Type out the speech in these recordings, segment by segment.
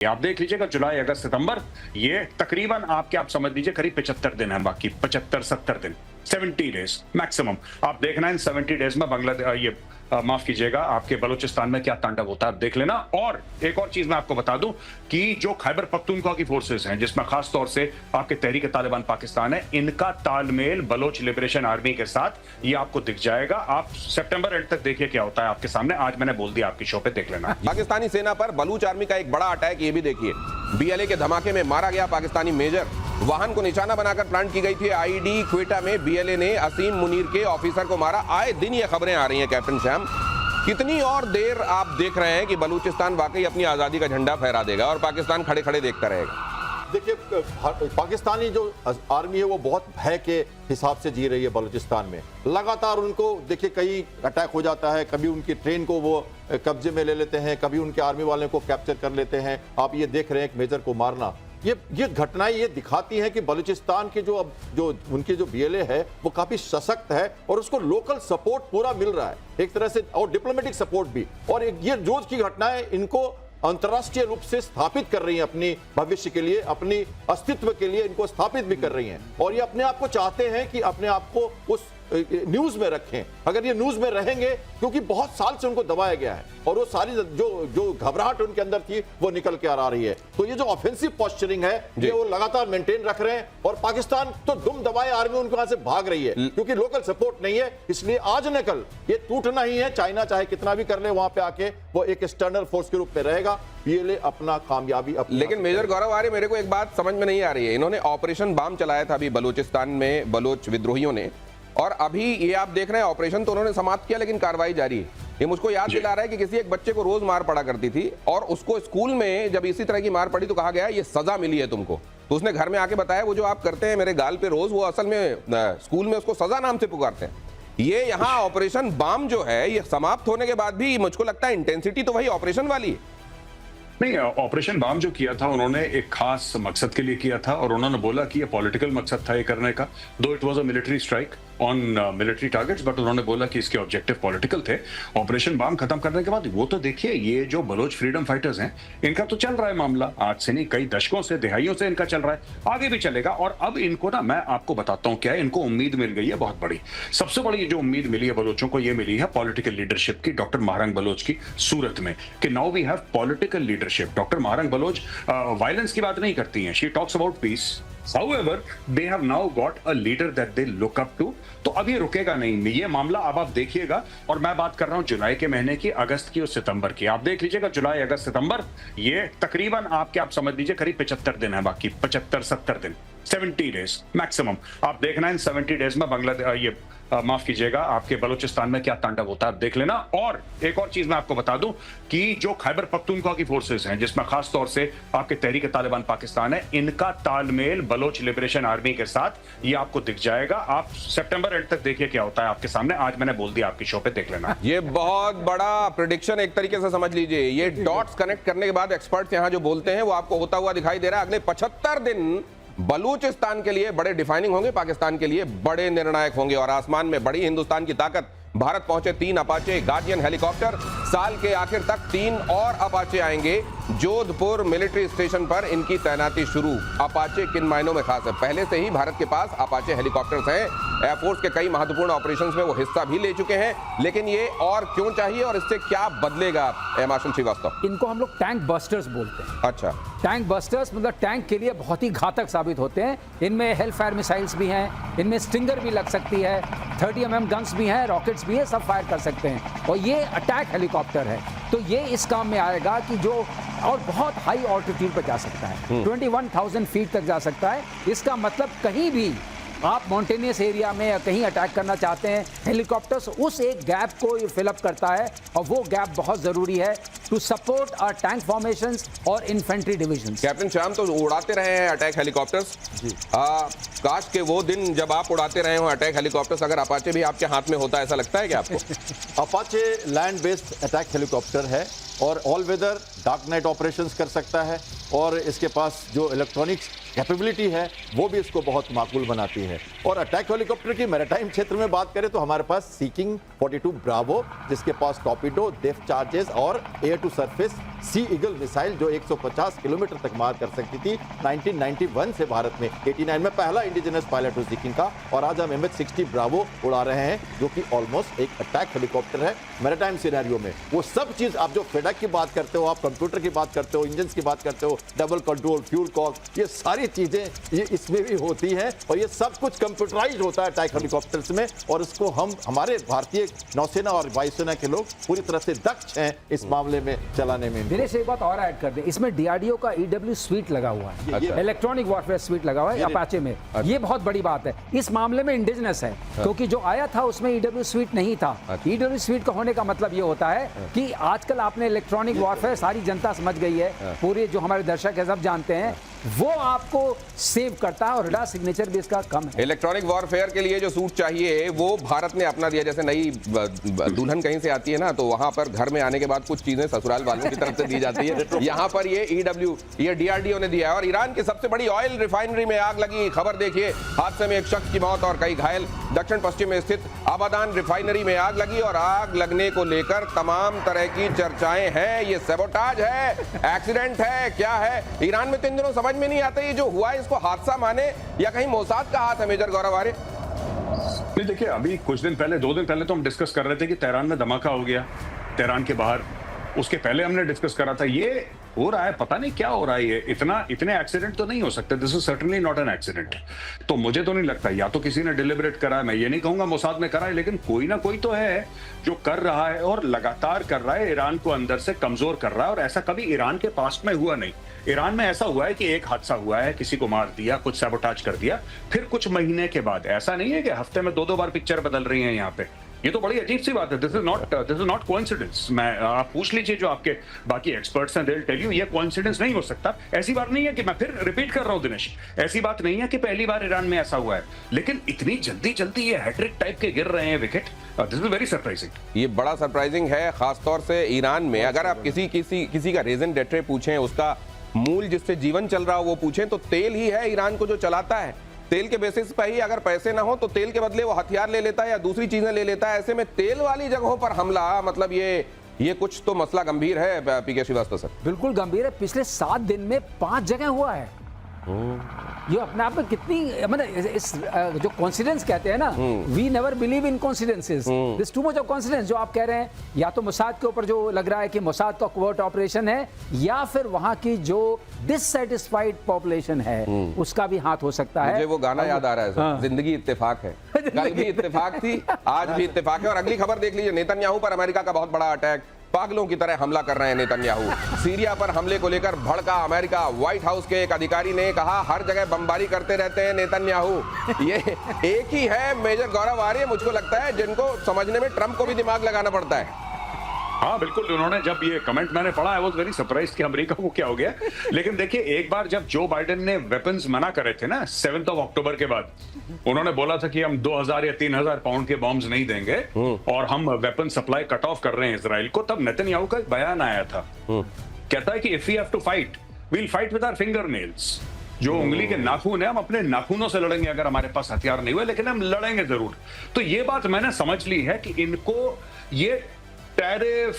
आप देख लीजिएगा जुलाई अगस्त सितंबर ये तकरीबन आप समझ लीजिए करीब 75 दिन है, बाकी 75-70 दिन, 70 डेज मैक्सिमम। आप देखना इन 70 डेज में बांग्लादेश माफ कीजिएगा आपके बलूचिस्तान में क्या तांडव होता है, आप देख लेना। और एक और चीज मैं आपको बता दूं कि जो खैबर पख्तूनख्वा की फोर्सेस हैं, जिसमें खास तौर से आपके तहरीक तालिबान पाकिस्तान है, इनका तालमेल बलोच लिबरेशन आर्मी के साथ ये आपको दिख जाएगा। आप सितंबर एंड तक देखिए क्या होता है आपके सामने। आज मैंने बोल दिया आपकी शो पे, देख लेना। पाकिस्तानी सेना पर बलूच आर्मी का एक बड़ा अटैक, ये भी देखिए। बीएलए के धमाके में मारा गया पाकिस्तानी मेजर। वाहन को निशाना बनाकर प्लांट की गई थी आईडी। क्वेटा में बीएलए ने असीम मुनीर के ऑफिसर को मारा। आए दिन ये खबरें आ रही हैं कैप्टन श्याम। कितनी और देर आप देख रहे हैं कि बलूचिस्तान वाकई अपनी आजादी का झंडा फहरा देगा और पाकिस्तान खड़े खड़े देखता रहेगा? देखिए, पाकिस्तानी जो आर्मी है वो बहुत भय के हिसाब से जी रही है बलूचिस्तान में। लगातार उनको देखिए कई अटैक हो जाता है, कभी उनकी ट्रेन को वो कब्जे में ले लेते हैं, कभी उनके आर्मी वाले को कैप्चर कर लेते हैं। आप ये देख रहे हैं एक मेजर को मारना। ये घटनाएं ये दिखाती हैं कि बलूचिस्तान के जो उनकी जो बीएलए है वो काफी सशक्त है और उसको लोकल सपोर्ट पूरा मिल रहा है एक तरह से, और डिप्लोमेटिक सपोर्ट भी। और ये रोज की घटनाएं इनको अंतर्राष्ट्रीय रूप से स्थापित कर रही हैं, अपनी भविष्य के लिए, अपनी अस्तित्व के लिए इनको स्थापित भी कर रही हैं। और ये अपने आप को चाहते हैं कि अपने आप को उस न्यूज में रखें। अगर ये न्यूज में रहेंगे, क्योंकि बहुत साल से उनको दबाया गया है और वो सारी जो घबराहट उनके अंदर थी वो निकल के आ रही है। तो ये जो ऑफेंसिव पोस्चरिंग है ये वो लगातार मेंटेन रख रहे हैं। और पाकिस्तान तो दुम दबाए आर्मी उनके वहां से भाग रही है क्योंकि लोकल सपोर्ट नहीं है। इसलिए आज न कल ये टूटना ही है। चाइना चाहे कितना भी कर ले, वहां पे आके वो एक एक्सटर्नल फोर्स के रूप में रहेगा। बीएलए अपना कामयाबी लेकिन मेजर गौरव आर्य, मेरे को एक बात समझ में नहीं आ रही है। इन्होंने ऑपरेशन बाम चलाया था अभी बलूचिस्तान में बलोच विद्रोहियों ने, और अभी ये आप देख रहे हैं ऑपरेशन तो उन्होंने समाप्त किया लेकिन कार्रवाई जारी है। ये मुझको याद दिला रहा है कि किसी एक बच्चे को रोज मार पड़ा करती थी और उसको स्कूल में जब इसी तरह की मार पड़ी तो कहा गया ये सजा मिली है तुमको। तो उसने घर में आके बताया वो जो आप करते हैं मेरे गाल पे रोज, वो असल में स्कूल में उसको सजा नाम से पुकारते हैं। ये यहाँ ऑपरेशन बाम जो है ये समाप्त होने के बाद भी मुझको लगता है इंटेंसिटी तो वही ऑपरेशन वाली है। नहीं, ऑपरेशन बाम जो किया था उन्होंने एक खास मकसद के लिए किया था और उन्होंने बोला कि ये पॉलिटिकल मकसद था ये करने का। दो it was a military strike on military targets, but उन्होंने बोला कि इसके ऑब्जेक्टिव पॉलिटिकल थे। ऑपरेशन बाम खत्म करने के बाद वो तो देखिए, ये जो बलोच फ्रीडम फाइटर्स हैं इनका तो चल रहा है मामला, आज से नहीं कई दशकों से, दिहाइयों से इनका चल रहा है, आगे भी चलेगा। और अब इनको ना, मैं आपको बताता हूँ क्या है, इनको उम्मीद मिल गई है बहुत बड़ी। सबसे बड़ी जो उम्मीद मिली है बलोचों को, ये मिली है पॉलिटिकल लीडरशिप की, डॉक्टर महारंग बलोच की सूरत में, कि now we have political leadership. Doctor Mahrang Baloch violence की बात नहीं करती हैं, she talks about peace. However, they have now got a leader that they look up to। तो अब ये रुकेगा नहीं ये मामला। अब आप देखिएगा, और मैं बात कर रहा हूं जुलाई के महीने की, अगस्त की और सितंबर की। आप देख लीजिएगा जुलाई अगस्त सितंबर ये तकरीबन आप समझ लीजिए करीब 75 दिन है, बाकी 75-70 दिन, 70 डेज मैक्सिमम। आप देखना इन 70 डेज में बांग्लादेश माफ कीजिएगा आपके बलूचिस्तान में क्या तांडव होता है, आप देख लेना। और एक और चीज मैं आपको बता दूं कि जो खैबर पख्तूनख्वा की फोर्सेस हैं, जिसमें खास तौर से आपके तहरीक तालिबान पाकिस्तान है, इनका तालमेल बलोच लिबरेशन आर्मी के साथ ये आपको दिख जाएगा। आप सितंबर एंड तक देखिए क्या होता है आपके सामने। आज मैंने बोल दिया आपकी शो पे, देख लेना। ये बहुत बड़ा प्रेडिक्शन एक तरीके से समझ लीजिए। ये डॉट्स कनेक्ट करने के बाद एक्सपर्ट्स यहां जो बोलते हैं वो आपको होता हुआ दिखाई दे रहा है। अगले 75 दिन बलूचिस्तान के लिए बड़े डिफाइनिंग होंगे, पाकिस्तान के लिए बड़े निर्णायक होंगे। और आसमान में बड़ी हिंदुस्तान की ताकत। भारत पहुंचे 3 अपाचे गार्डियन हेलीकॉप्टर। साल के आखिर तक 3 और अपाचे आएंगे। जोधपुर मिलिट्री स्टेशन पर इनकी तैनाती शुरू। अपाचे किन मायनों में खास है? पहले से ही भारत के पास अपाचे हेलीकॉप्टर्स हैं। एयरफोर्स के कई महत्वपूर्ण ऑपरेशंस में वो हिस्सा भी ले चुके हैं। लेकिन ये और क्यों चाहिए और इससे क्या बदलेगा? मार्शल श्रीवास्तव, इनको हम लोग टैंक बस्टर्स बोलते हैं। अच्छा, टैंक बस्टर्स मतलब टैंक के लिए बहुत ही घातक साबित होते हैं। इनमें हेलफायर मिसाइल्स भी हैं, इनमें स्टिंगर भी लग सकती है, 30 mm गन्स भी हैं, रॉकेट्स भी है, सब फायर कर सकते हैं। और ये अटैक हेलीकॉप्टर है तो ये इस काम में आएगा कि जो और बहुत हाई ऑल्टीट्यूड पर जा सकता है, 21,000 फीट तक जा सकता है। इसका मतलब कहीं भी आप माउंटेनियस एरिया में या कहीं अटैक करना चाहते हैं, हेलीकॉप्टर्स उस एक गैप को फिलअप करता है। और वो गैप बहुत ज़रूरी है to support our tank formations और इन्फेंट्री डिविजन्स। कैप्टन श्याम तो उड़ाते रहे हैं अटैक हेलीकॉप्टर्स। काश के वो दिन जब आप उड़ाते रहे हो अटैक हेलीकॉप्टर्स, अगर अपाचे भी आपके हाथ में होता, ऐसा लगता है क्या आपको? Apache land based attack helicopter है और all weather dark night operations कर सकता है। और इसके पास जो इलेक्ट्रॉनिक्स कैपेबिलिटी है वो भी इसको बहुत माकूल बनाती है। और अटैक हेलीकॉप्टर की मैरीटाइम क्षेत्र में बात करें तो हमारे पास सी किंग 42 ब्रावो, जिसके पास टॉर्पीडो, डेप्थ चार्जेस और air to surface Sea Eagle missile जो 150 किलोमीटर तक मार कर सकती थी। 1991 से भारत में 89 में पहला इंडिजिनस पायलट हुई सिक्किम का, और आज हम MH-60 ब्रावो उड़ा रहे हैं जो कि ऑलमोस्ट एक अटैक हेलीकॉप्टर है मैरीटाइम सिनेरियो में। वो सब चीज आप जो फेडक की बात करते हो, आप कंप्यूटर की बात करते हो, इंजन की बात करते हो, डबल कंट्रोल, फ्यूल कॉक, ये सारी चीजें ये इसमें भी होती हैं, और ये सब कुछ कंप्यूटराइज होता है अटैक हेलीकॉप्टर्स में, और इसको हम हमारे भारतीय नौसेना और वायुसेना के लोग पूरी तरह से दक्ष हैं इस मामले में चलाने में। दिनेश एक बात और ऐड कर दे, इसमें DRDO का EW स्वीट लगा हुआ है, अच्छा। इलेक्ट्रॉनिक वॉरफेयर स्वीट लगा हुआ है अपाचे में। ये बहुत बड़ी बात है, इस मामले में इंडिजिनस है, क्योंकि जो आया था उसमें EW स्वीट नहीं था। EW स्वीट का होने का मतलब ये होता है कि आजकल आपने इलेक्ट्रॉनिक वॉरफेयर सारी जनता समझ गई है, पूरे जो हमारे दर्शक है सब जानते हैं, वो आपको सेव करता है, और रडार सिग्नेचर भी इसका कम है। इलेक्ट्रॉनिक वॉरफेयर के लिए जो सूट चाहिए वो भारत ने अपना दिया। जैसे नई दुल्हन कहीं से आती है ना, तो वहां पर घर में आने के बाद कुछ चीजें ससुराल वालों की तरफ से दी जाती है। यहाँ पर ये EW, ये DRDO ने दिया है। और ईरान की सबसे बड़ी ऑयल रिफाइनरी में आग लगी, खबर देखिए, हादसे में एक शख्स की मौत और कई घायल। दक्षिण पश्चिम में स्थित आबादान रिफाइनरी में आग लगी, और आग लगने को लेकर तमाम तरह की चर्चाएं हैं। ये सैबोटाज है, एक्सीडेंट है, क्या है? ईरान में 3 दिनों समझ में नहीं आता ये जो हुआ है इसको हादसा माने या कहीं मोसाद का हाथ है। मेजर गौरव आर्य, नहीं देखिए, अभी कुछ दिन पहले, 2 दिन पहले तो हम डिस्कस कर रहे थे कि तेहरान में धमाका हो गया, तेहरान के बाहर। उसके पहले हमने डिस्कस करा था ये हो रहा है, पता नहीं क्या हो रहा है, ये इतने एक्सीडेंट तो नहीं हो सकते। This is certainly not an accident. तो मुझे तो नहीं लगता, या तो किसी ने डिलिबरेट करा है, मैं ये नहीं कहूंगा मोसाद ने करा है, लेकिन कोई ना कोई तो है जो कर रहा है, और लगातार कर रहा है, ईरान को अंदर से कमजोर कर रहा है। और ऐसा कभी ईरान के पास्ट में हुआ नहीं। ईरान में ऐसा हुआ है कि एक हादसा हुआ है, किसी को मार दिया, कुछ सैबोटाज कर दिया, फिर कुछ महीने के बाद। ऐसा नहीं है कि हफ्ते में 2-2 बार पिक्चर बदल रही है यहाँ पे। ये तो बड़ी अजीब सी बात है। This is not coincidence. मैं आप पूछ लीजिए जो आपके बाकी एक्सपर्ट्स हैं, दे विल टेल यू ये कोइंसिडेंस नहीं हो सकता। ऐसी बात नहीं है कि, मैं फिर रिपीट कर रहा हूं दिनेश, ऐसी बात नहीं है कि पहली बार ईरान में ऐसा हुआ है, लेकिन इतनी जल्दी ये हैट्रिक टाइप के गिर रहे हैं wicket, this is very surprising. ये बड़ा सरप्राइजिंग है, खासतौर से ईरान में। अगर आप किसी का रीजन डेट्रे पूछें, उसका मूल जिससे जीवन चल रहा हो वो पूछें, तो तेल ही है ईरान को जो चलाता है। तेल के बेसिस पर ही अगर पैसे ना हो तो तेल के बदले वो हथियार ले लेता है या दूसरी चीजें ले लेता है। ऐसे में तेल वाली जगहों पर हमला, मतलब ये कुछ तो मसला गंभीर है। पीके श्रीवास्तव सर, बिल्कुल गंभीर है। पिछले 7 दिन में 5 जगह हुआ है। ये अपने आप में कितनी, मतलब इस जो कॉन्सिडेंस कहते हैं ना, we never believe in coincidences, this too much of coincidence. जो आप कह रहे हैं, या तो मोसाद के ऊपर जो लग रहा है कि मोसाद का कोवर्ट ऑपरेशन है, या फिर वहां की जो डिससैटिस्फाइड पॉपुलेशन है उसका भी हाथ हो सकता है। मुझे वो गाना याद आ रहा है सर, जिंदगी इत्तेफाक है। कल भी इत्तेफाक थी, आज भी इत्तेफाक है। और अगली खबर देख लीजिए, नेतन्याहू पर अमेरिका का बहुत बड़ा अटैक। पागलों की तरह हमला कर रहे हैं नेतन्याहू। सीरिया पर हमले को लेकर भड़का अमेरिका। व्हाइट हाउस के एक अधिकारी ने कहा, हर जगह बमबारी करते रहते हैं नेतन्याहू। ये एक ही है मेजर गौरव आर्य, मुझको लगता है, जिनको समझने में ट्रंप को भी दिमाग लगाना पड़ता है। हाँ बिल्कुल, उन्होंने जब ये कमेंट मैंने पढ़ा, आई वाज वेरी सरप्राइज्ड कि अमेरिका को क्या हो गया। लेकिन देखिए, एक बार जब जो बाइडेन ने वेपन्स मना करे थे ना 7 अक्टूबर के बाद, उन्होंने बोला था कि हम 2000 या 3000 पाउंड के बॉम्ब्स नहीं देंगे और हम वेपन सप्लाई कट ऑफ कर रहे हैं इजराइल को। तब नेतन्याहू का एक बयान आया था, कहता है कि if we have to fight, we will fight with our finger nails. जो उंगली के नाखून है, हम अपने नाखूनों से लड़ेंगे अगर हमारे पास हथियार नहीं हुए, लेकिन हम लड़ेंगे जरूर। तो ये बात मैंने समझ ली है कि इनको ये टैरिफ,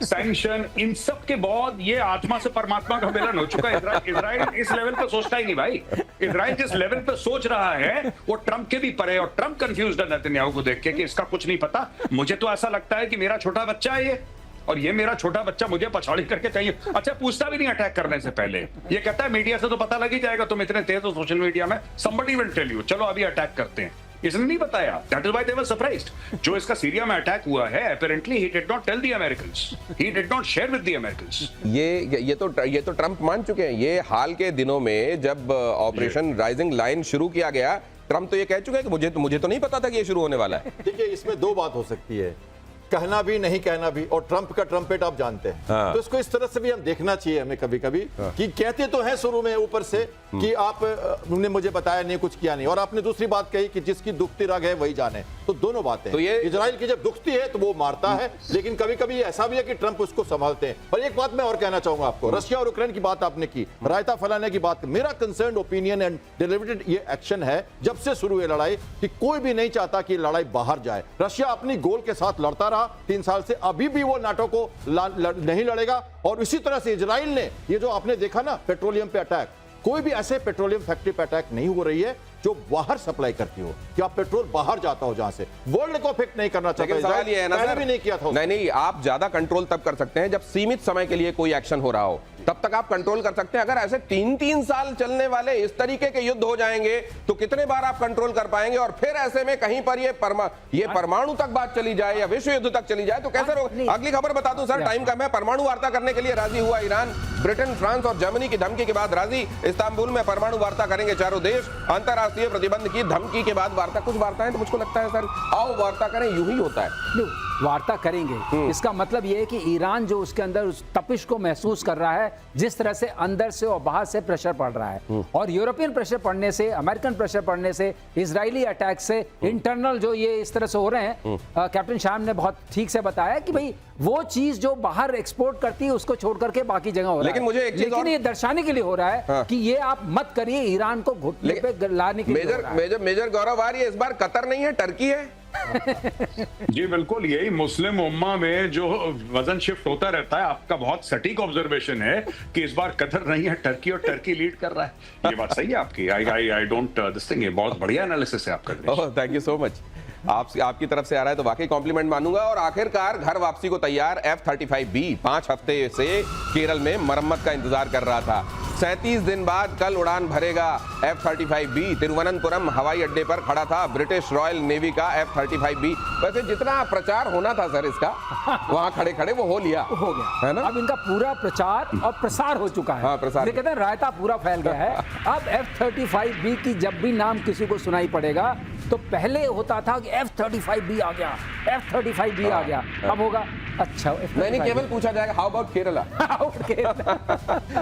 सैंक्शन, इन सब के बाद ये आत्मा से परमात्मा का मिलन हो चुका है। इजराइल इस लेवल पे सोचता ही नहीं भाई। इजराइल जिस लेवल पे सोच रहा है वो ट्रंप के भी परे, और ट्रंप कंफ्यूज्ड है नेतन्याहू को देख के कि इसका कुछ नहीं पता। मुझे तो ऐसा लगता है कि मेरा छोटा बच्चा है ये, और ये मेरा छोटा बच्चा मुझे पछाड़ी करके चाहिए। अच्छा, पूछता भी नहीं अटैक करने से पहले, ये कहता है मीडिया से तो पता लग ही जाएगा, तुम इतने तेज हो सोशल मीडिया में, somebody will tell you, चलो अभी अटैक करते हैं। इसने नहीं बताया, that is why they were surprised. जो इसका सीरिया में अटैक हुआ है, apparently he did not tell the Americans, he did not share with the Americans। ये तो ट्रंप मान चुके हैं। ये हाल के दिनों में जब ऑपरेशन राइजिंग लाइन शुरू किया गया, ट्रंप तो ये कह चुके हैं कि मुझे तो नहीं पता था कि ये शुरू होने वाला है। देखिए, इसमें 2 बात हो सकती है, कहना भी नहीं कहना भी, और ट्रंप का ट्रम्पेट आप जानते हैं। हाँ। तो इसको इस तरह से भी हम देखना चाहिए हमें कभी कभी, कि कहते तो हैं शुरू में ऊपर से कि आपने मुझे बताया नहीं, कुछ किया नहीं, और आपने दूसरी बात कही कि जिसकी दुखती रग है वही जाने। तो दोनों बातें, तो ये इजराइल की जब दुखती है तो वो मारता है, लेकिन कभी कभी ऐसा भी है कि ट्रंप उसको संभालते हैं। और एक बात मैं और कहना चाहूंगा आपको, रशिया और यूक्रेन की बात आपने की, रायता फैलाने की बात, मेरा कंसर्न ओपिनियन एंड डिलिबरेटेड ये एक्शन है जब से शुरू हुई लड़ाई, कि कोई भी नहीं चाहता कि लड़ाई बाहर जाए। रशिया अपनी गोल के साथ लड़ता रहा, लड़ा 3 साल से, अभी भी वो नाटो को नहीं लड़ेगा। और इसी तरह से इजराइल ने ये जो आपने देखा ना पेट्रोलियम पे अटैक, कोई भी ऐसे पेट्रोलियम फैक्ट्री पे अटैक नहीं हो रही है जो बाहर सप्लाई करती हो, कि आप पेट्रोल बाहर जाता हो जहां से, वर्ल्ड को अफेक्ट नहीं करना चाहता। लेकिन सवाल ये है ना पहले सर, भी नहीं किया था। नहीं, आप ज्यादा कंट्रोल तब कर सकते हैं जब सीमित समय के लिए कोई एक्शन हो रहा हो, तब तक आप कंट्रोल कर सकते हैं। अगर ऐसे 3-3 साल चलने वाले इस तरीके के युद्ध हो जाएंगे तो कितने बार आप कंट्रोल कर पाएंगे? और फिर ऐसे में कहीं पर ये परमाणु तक बात चली जाए या विश्व युद्ध तक चली जाए तो कैसे रोक? अगली खबर बता दूं सर, टाइम कम है। परमाणु वार्ता करने के लिए राजी हुआ ईरान। ब्रिटेन, फ्रांस और जर्मनी की धमकी के बाद राजी। इस्तांबुल में परमाणु वार्ता करेंगे चारों देश। अंतरराष्ट्रीय प्रतिबंध की धमकी के बाद वार्ता। कुछ वार्ताएं तो मुझको लगता है सर, आओ वार्ता करें, यूं ही होता है। वार्ता करेंगे, इसका मतलब यह है कि ईरान जो उसके अंदर उस तपिश को महसूस कर रहा है, जिस तरह से अंदर से और बाहर से प्रेशर पड़ रहा है, और यूरोपियन प्रेशर पड़ने से, अमेरिकन प्रेशर पड़ने से, इजरायली अटैक से, इंटरनल जो ये इस तरह से हो रहे हैं, कैप्टन शाम ने बहुत ठीक से बताया कि भाई वो चीज जो बाहर एक्सपोर्ट करती है उसको छोड़ करके बाकी जगह हो रहा है। लेकिन मुझे एक चीज लेकिन ये दर्शाने के लिए हो रहा है कि ये आप मत करिए, ईरान को घुटने पे लाने के लिए। मेजर गौरव आर्य, इस बार कतर नहीं है, टर्की है। जी बिल्कुल, यही मुस्लिम उम्मा में जो वजन शिफ्ट होता रहता है, आपका बहुत सटीक ऑब्जर्वेशन है कि इस बार कतर नहीं है, टर्की, और टर्की लीड कर रहा है। ये बात सही है आपकी। आई डोंट दिस थिंग, ये बहुत बढ़िया एनालिसिस है आपका। ओह, थैंक यू सो मच। आपकी तरफ से आ रहा है तो वाकई कॉम्प्लीमेंट मानूंगा। और आखिरकार घर वापसी को तैयार F-35B 5 हफ्ते से केरल में मरम्मत का इंतजार कर रहा था। 37 दिन बाद कल उड़ान भरेगा F-35B। तिरुवनंतपुरम हवाई अड्डे पर खड़ा था ब्रिटिश रॉयल नेवी का F-35B। वैसे जितना प्रचार होना था सर इसका, वहां खड़े खड़े वो हो लिया, हो गया है ना। अब इनका पूरा प्रचार और प्रसार हो चुका है। हाँ, प्रसार। ये कहते हैं रायता पूरा फैल गया है। अब F-35B की जब भी नाम किसी को सुनाई पड़ेगा तो पहले होता था कि F-35B आ गया, F-35B आ गया। अब होगा अच्छा नहीं, केवल पूछा जाएगा हाउ अबाउट केरला।